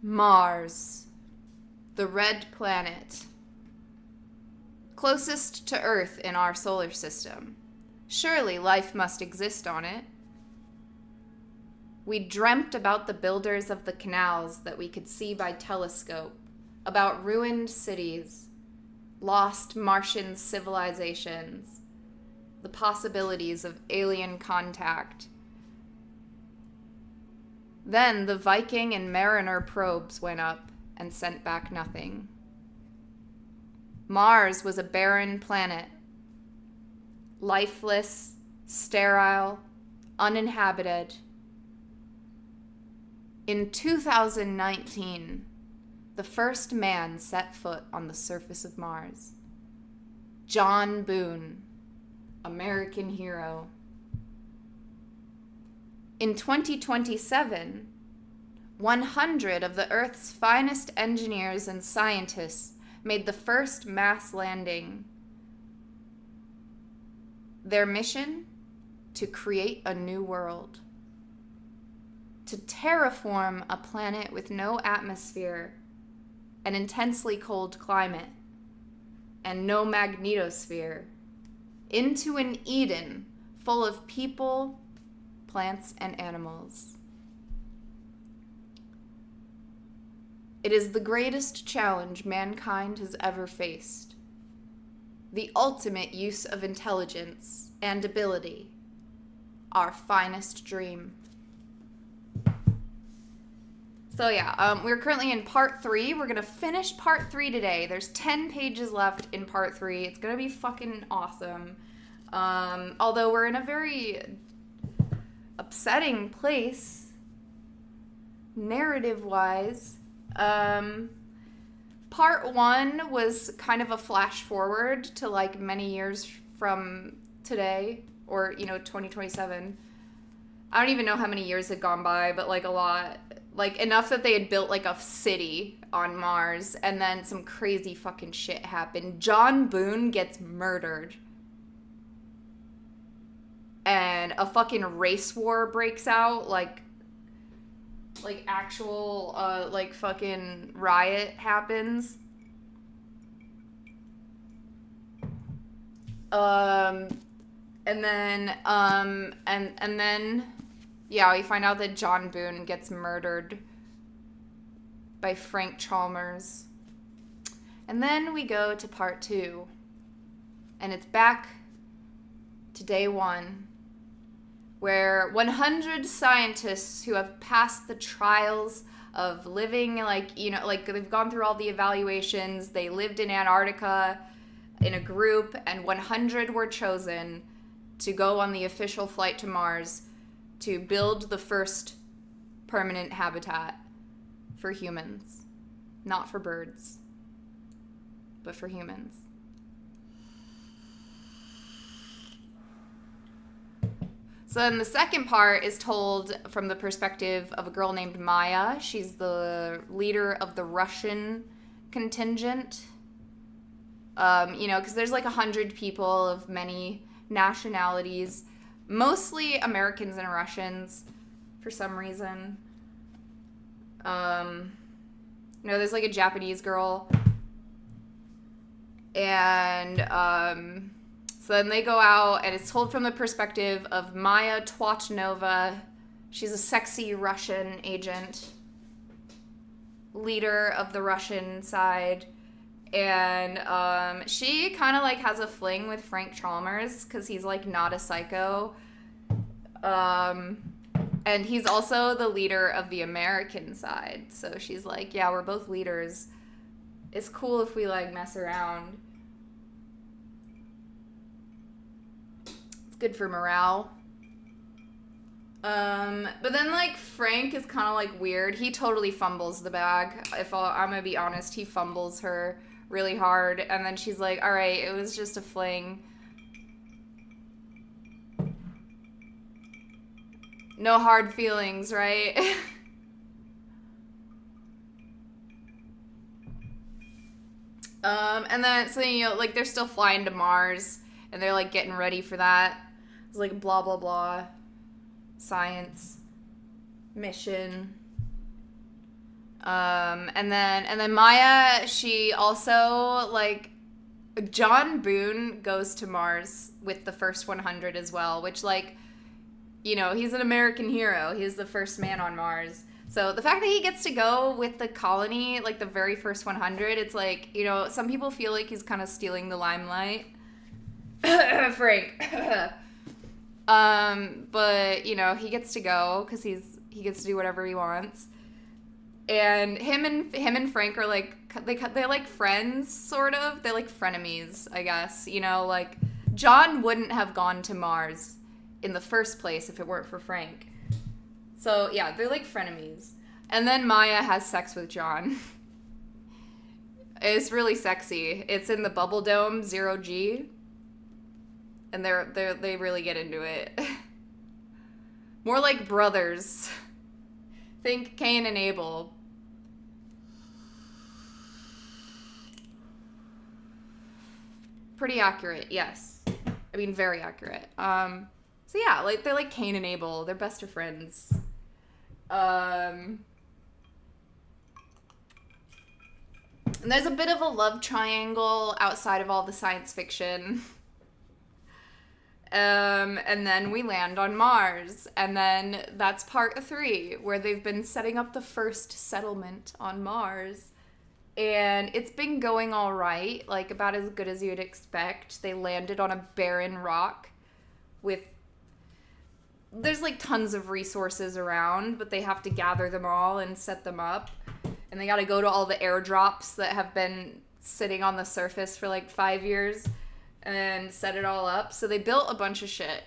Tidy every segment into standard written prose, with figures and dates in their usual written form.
Mars, the red planet, closest to Earth in our solar system. Surely life must exist on it. We dreamt about the builders of the canals that we could see by telescope, about ruined cities, lost Martian civilizations, the possibilities of alien contact. Then the Viking and Mariner probes went up and sent back nothing. Mars was a barren planet, lifeless, sterile, uninhabited. In 2019, the first man set foot on the surface of Mars. John Boone, American hero. In 2027, 100 of the Earth's finest engineers and scientists made the first mass landing. Their mission? To create a new world. To terraform a planet with no atmosphere, an intensely cold climate, and no magnetosphere, into an Eden full of people, plants, and animals. It is the greatest challenge mankind has ever faced. The ultimate use of intelligence and ability. Our finest dream. So yeah, we're currently in part 3. We're gonna finish part 3 today. There's 10 pages left in part 3. It's gonna be fucking awesome. Although we're in a very upsetting place, narrative-wise. Part 1 was kind of a flash forward to like many years from today, or 2027. I don't even know how many years had gone by, but like a lot. Like enough that they had built like a city on Mars, and then some crazy fucking shit happened. John Boone gets murdered. And a fucking race war breaks out, like actual like fucking riot happens. And then yeah, we find out that John Boone gets murdered by Frank Chalmers. And then we go to part 2. And it's back to day 1, where 100 scientists who have passed the trials of living like they've gone through all the evaluations, they lived in Antarctica in a group, and 100 were chosen to go on the official flight to Mars to build the first permanent habitat for humans. Not for birds, but for humans. So then the second part is told from the perspective of a girl named Maya. She's the leader of the Russian contingent. Because there's like 100 people of many nationalities, mostly Americans and Russians for some reason. There's like a Japanese girl. And so then they go out, and it's told from the perspective of Maya Twatnova. She's a sexy Russian agent, leader of the Russian side. And she kind of like has a fling with Frank Chalmers because he's like not a psycho. And he's also the leader of the American side. So she's like, yeah, we're both leaders. It's cool if we like mess around. It's good for morale. But then like Frank is kind of like weird. He totally fumbles the bag. I'm gonna be honest, he fumbles her really hard, and then she's like, all right, it was just a fling. No hard feelings, right? And then, so, like, they're still flying to Mars, and they're, like, getting ready for that. It's like, blah, blah, blah. Science. Mission. And then Maya, she also, like, John Boone goes to Mars with the first 100 as well, which, like, you know, he's an American hero. He's the first man on Mars. So the fact that he gets to go with the colony, like the very first 100, it's like, you know, some people feel like he's kind of stealing the limelight. Frank. But, you know, he gets to go because he gets to do whatever he wants. And him and Frank are like, they're like friends, sort of. They're like frenemies, I guess. You know, like, John wouldn't have gone to Mars in the first place if it weren't for Frank. So, yeah, they're like frenemies. And then Maya has sex with John. It's really sexy. It's in the Bubble Dome, 0G. And they really get into it. More like brothers. Think Cain and Abel. Pretty accurate, yes. I mean, very accurate. So yeah, like, they're like Cain and Abel. They're best of friends. And there's a bit of a love triangle outside of all the science fiction. And then we land on Mars. And then that's part 3, where they've been setting up the first settlement on Mars. And it's been going all right, like about as good as you'd expect. They landed on a barren rock with... There's like tons of resources around, but they have to gather them all and set them up. And they got to go to all the airdrops that have been sitting on the surface for like 5 years and set it all up. So they built a bunch of shit.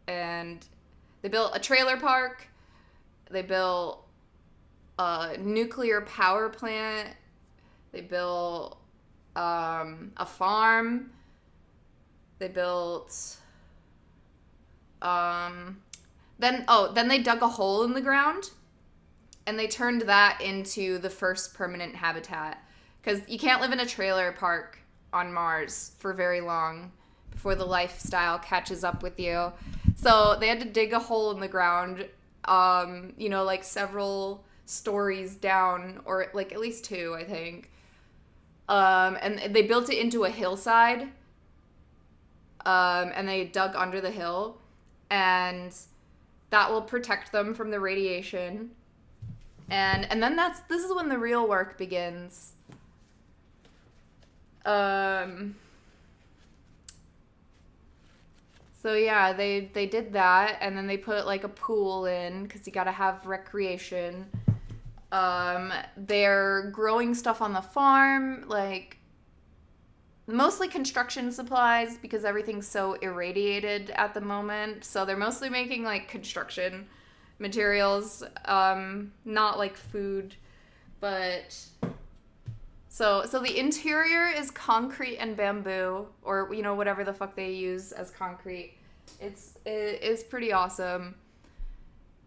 And they built a trailer park. They built a nuclear power plant. They built a farm. They built... Then they dug a hole in the ground, and they turned that into the first permanent habitat. Because you can't live in a trailer park on Mars for very long before the lifestyle catches up with you. So they had to dig a hole in the ground, you know, like several stories down, or like at least 2, I think. And they built it into a hillside, and they dug under the hill, and that will protect them from the radiation. And then this is when the real work begins. So yeah, they did that, and then they put like a pool in because you gotta have recreation. They're growing stuff on the farm, like mostly construction supplies because everything's so irradiated at the moment. So they're mostly making like construction materials, not like food, but so the interior is concrete and bamboo, or you know, whatever the fuck they use as concrete. It is pretty awesome.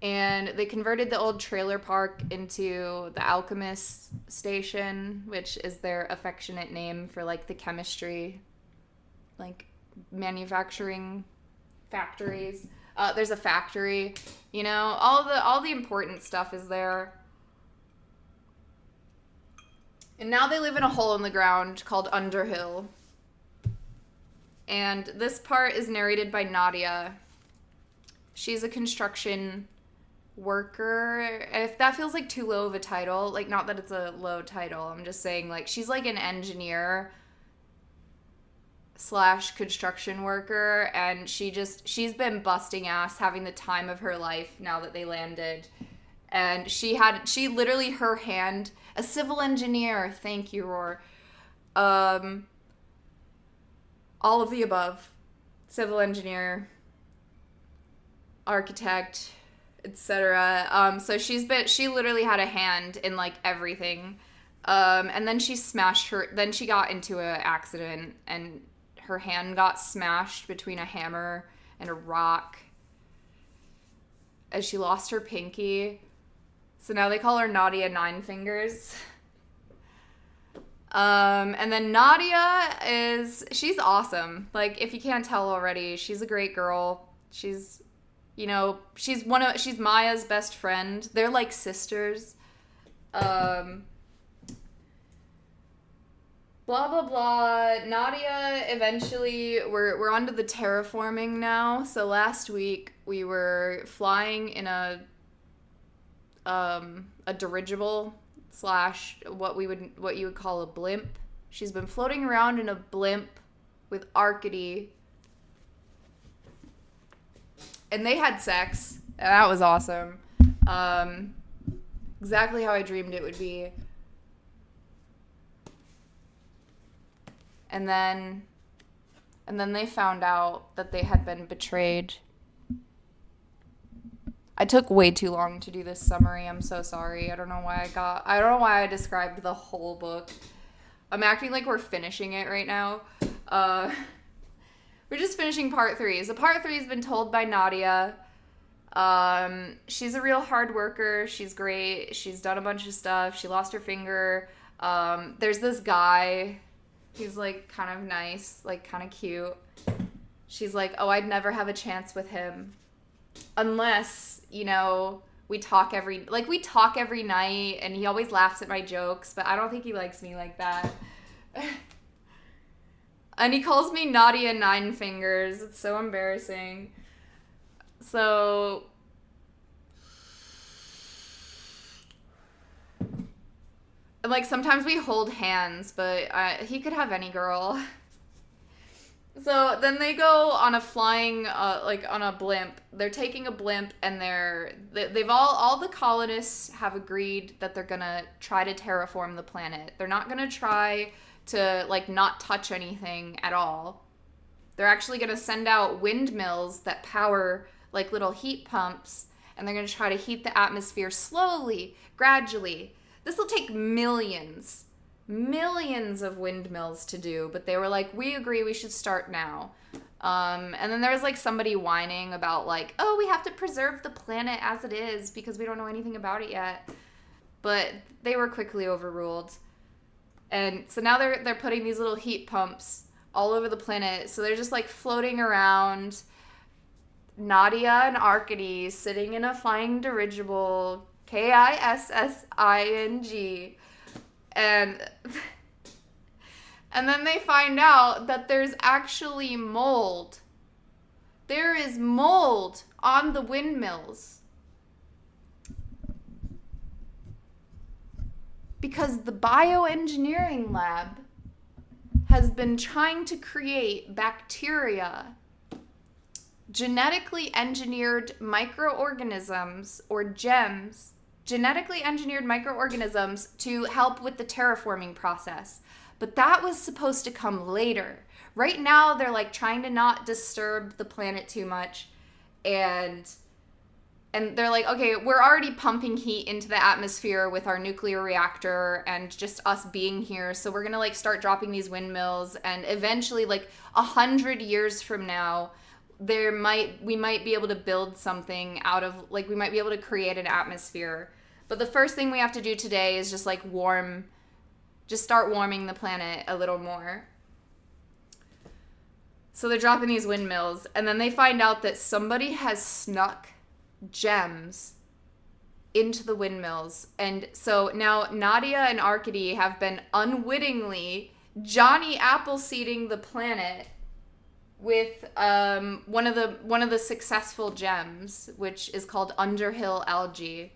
And they converted the old trailer park into the Alchemist Station, which is their affectionate name for, like, the chemistry, like, manufacturing factories. There's a factory, you know, all the important stuff is there. And now they live in a hole in the ground called Underhill. And this part is narrated by Nadia. She's a construction worker. If that feels like too low of a title, like, not that it's a low title, I'm just saying, like, she's like an engineer / construction worker, and she's been busting ass, having the time of her life now that they landed. And she literally, her hand, a civil engineer, thank you, Roar, all of the above, civil engineer, architect, etc. So she literally had a hand in like everything. And then she got into an accident and her hand got smashed between a hammer and a rock as she lost her pinky. So now they call her Nadia Nine Fingers. And then Nadia she's awesome. Like, if you can't tell already, she's a great girl. She's, you know, she's Maya's best friend. They're like sisters. Um, blah blah blah. Nadia eventually we're onto the terraforming now. So last week we were flying in a dirigible slash what you would call a blimp. She's been floating around in a blimp with Arcady. And they had sex. And that was awesome. Exactly how I dreamed it would be. And then they found out that they had been betrayed. I took way too long to do this summary. I'm so sorry. I don't know why I described the whole book. I'm acting like we're finishing it right now. We're just finishing part 3. So part 3 has been told by Nadia. She's a real hard worker. She's great. She's done a bunch of stuff. She lost her finger. There's this guy. He's like kind of nice, like kind of cute. She's like, oh, I'd never have a chance with him. Unless, we talk every night and he always laughs at my jokes, but I don't think he likes me like that. And he calls me Nadia Nine Fingers. It's so embarrassing. So, like, sometimes we hold hands, but he could have any girl. So then they go on a flying, on a blimp. They're taking a blimp, and they've all the colonists have agreed that they're gonna try to terraform the planet. They're not gonna try to, not touch anything at all. They're actually gonna send out windmills that power, little heat pumps, and they're gonna try to heat the atmosphere slowly, gradually. This will take millions of windmills to do, but they were like, we agree we should start now. And then there was somebody whining about oh, we have to preserve the planet as it is because we don't know anything about it yet. But they were quickly overruled. And so now they're putting these little heat pumps all over the planet. So they're just floating around. Nadia and Arcady sitting in a flying dirigible, Kissing. And then they find out that there's actually mold. There is mold on the windmills. Because the bioengineering lab has been trying to create bacteria, genetically engineered microorganisms, or GEMs, genetically engineered microorganisms to help with the terraforming process. But that was supposed to come later. Right now, they're trying to not disturb the planet too much. And they're like, okay, we're already pumping heat into the atmosphere with our nuclear reactor and just us being here. So we're going to start dropping these windmills. And eventually, 100 years from now, we might be able to build something out of, we might be able to create an atmosphere. But the first thing we have to do today is just start warming the planet a little more. So they're dropping these windmills, and then they find out that somebody has snuck gems into the windmills. And so now Nadia and Arcady have been unwittingly Johnny Appleseeding the planet with one of the successful gems, which is called Underhill algae.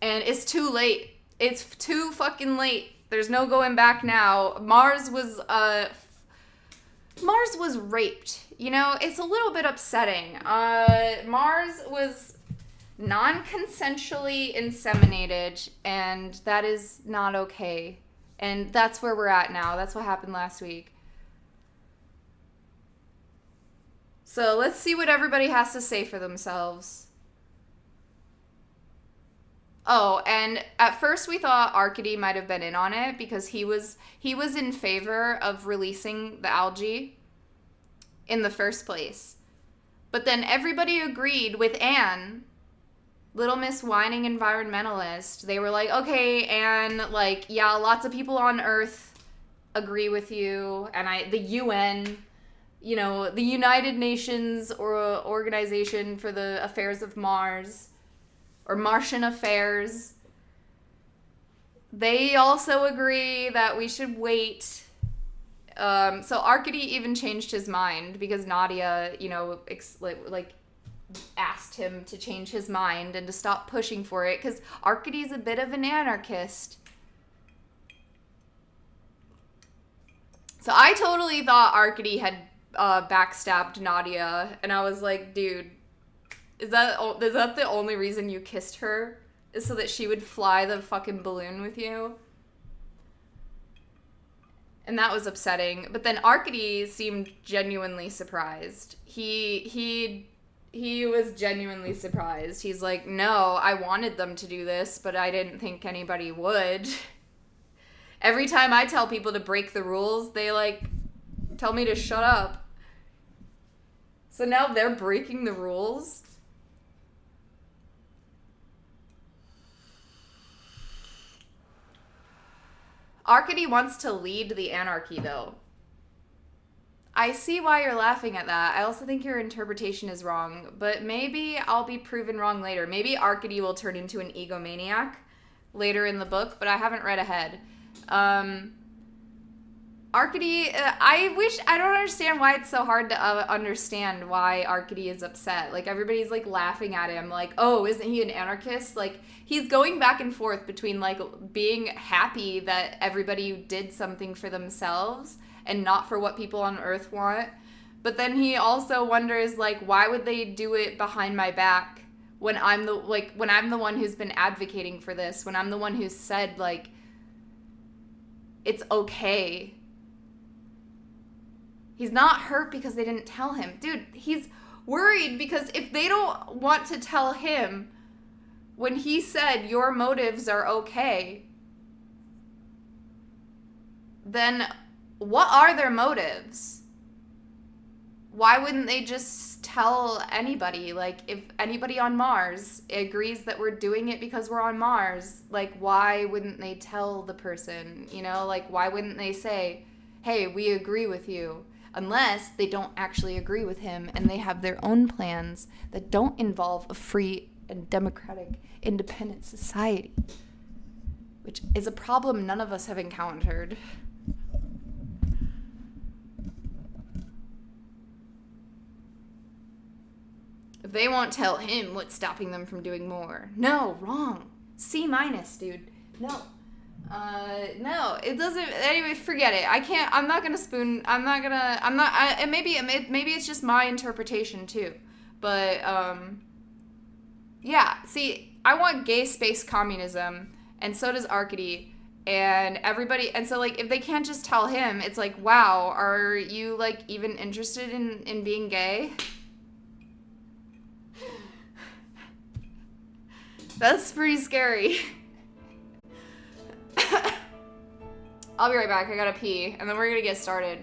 And it's too late. It's too fucking late. There's no going back now. Mars was raped. It's a little bit upsetting. Mars was non-consensually inseminated, and that is not okay. And that's where we're at now. That's what happened last week. So let's see what everybody has to say for themselves. Oh, and at first we thought Arcady might have been in on it because he was in favor of releasing the algae in the first place. But then everybody agreed with Anne, Little Miss Whining Environmentalist. They were like, okay, Anne, yeah, lots of people on Earth agree with you, and the UN, the United Nations or Organization for the Affairs of Mars, or Martian Affairs, They also agree that we should wait. So Arcady even changed his mind because Nadia, you know, like asked him to change his mind and to stop pushing for it because Arcady's a bit of an anarchist. So I totally thought Arcady had backstabbed Nadia, and I was like, dude, is that the only reason you kissed her? Is so that she would fly the fucking balloon with you? And that was upsetting. But then Arcady seemed genuinely surprised. He was genuinely surprised. He's like, no, I wanted them to do this, but I didn't think anybody would. Every time I tell people to break the rules, they like tell me to shut up. So now they're breaking the rules. Arcady wants to lead the anarchy, though. I see why you're laughing at that. I also think your interpretation is wrong, but maybe I'll be proven wrong later. Maybe Arcady will turn into an egomaniac later in the book, but I haven't read ahead. Arcady, I don't understand why it's so hard to understand why Arcady is upset. Like, everybody's, like, laughing at him, like, oh, isn't he an anarchist? Like, he's going back and forth between, like, being happy that everybody did something for themselves and not for what people on Earth want. But then he also wonders, like, why would they do it behind my back when I'm the one who's been advocating for this, when I'm the one who's said, like, it's okay. He's not hurt because they didn't tell him. Dude, he's worried because if they don't want to tell him when he said your motives are okay, then what are their motives? Why wouldn't they just tell anybody? Like, if anybody on Mars agrees that we're doing it because we're on Mars, like, why wouldn't they tell the person? You know, like, why wouldn't they say, hey, we agree with you? Unless they don't actually agree with him and they have their own plans that don't involve a free and democratic, independent society, which is a problem none of us have encountered. If they won't tell him, what's stopping them from doing more? No, wrong. C-, dude. No. No, it doesn't. Anyway, forget it. Maybe it's just my interpretation too. But, yeah. See, I want gay space communism, and so does Arcady, and everybody. And so, like, if they can't just tell him, it's like, wow, are you, like, even interested in being gay? That's pretty scary. I'll be right back. I gotta pee, and then we're gonna get started.